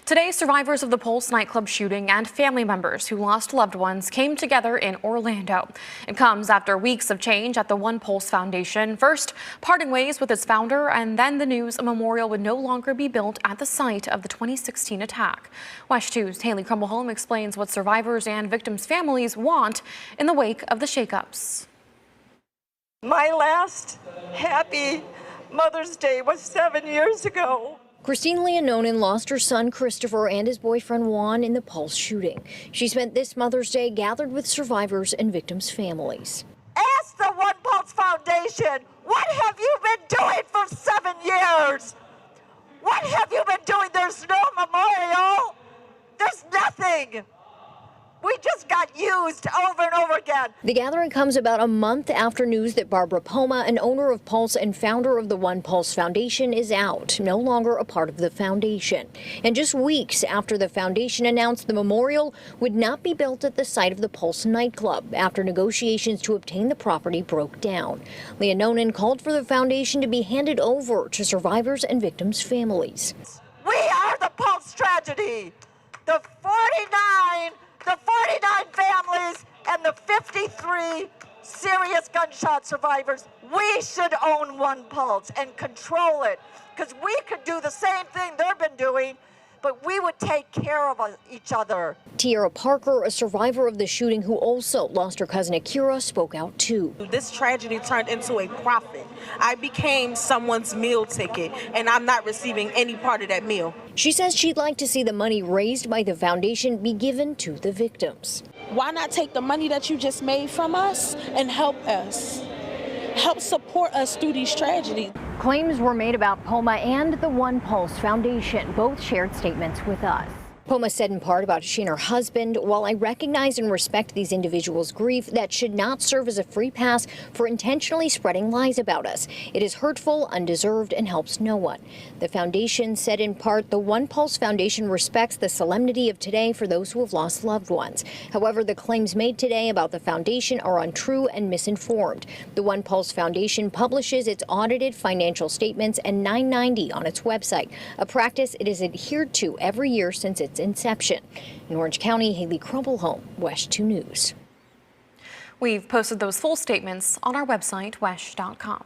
Today, survivors of the Pulse nightclub shooting and family members who lost loved ones came together in Orlando. It comes after weeks of change at the One Pulse Foundation. First, parting ways with its founder, and then the news a memorial would no longer be built at the site of the 2016 attack. WESH 2's Haley Krummelholm explains what survivors and victims' families want in the wake of the shakeups. My last happy Mother's Day was 7 years ago. Christine Leononen lost her son Christopher and his boyfriend Juan in the Pulse shooting. She spent this Mother's Day gathered with survivors and victims' families. Ask the One Pulse Foundation, what have you been doing for 7 years? What have you been doing? There's no memorial. There's nothing. We just got used over and over again. The gathering comes about a month after news that Barbara Poma, an owner of Pulse and founder of the One Pulse Foundation, is out, no longer a part of the foundation. And just weeks after the foundation announced the memorial would not be built at the site of the Pulse nightclub after negotiations to obtain the property broke down. Leononen called for the foundation to be handed over to survivors and victims' families. We are the Pulse tragedy. The 49 families and the 53 serious gunshot survivors. We should own One Pulse and control it, because we could do the same thing they've been doing, but we would take care of each other. Tiara Parker, a survivor of the shooting who also lost her cousin Akira, spoke out too. This tragedy turned into a profit. I became someone's meal ticket, and I'm not receiving any part of that meal. She says she'd like to see the money raised by the foundation be given to the victims. Why not take the money that you just made from us and help us? Help support us through these tragedies. Claims were made about Poma and the One Pulse Foundation. Both shared statements with us. Poma said in part about she and her husband, "While I recognize and respect these individuals' grief, that should not serve as a free pass for intentionally spreading lies about us. It is hurtful, undeserved, and helps no one." The foundation said in part, the One Pulse Foundation respects the solemnity of today for those who have lost loved ones. However, the claims made today about the foundation are untrue and misinformed. The One Pulse Foundation publishes its audited financial statements and 990 on its website, a practice it has adhered to every year since its inception. In Orange County, Haley Krummelholm, WESH 2 News. We've posted those full statements on our website, wesh.com.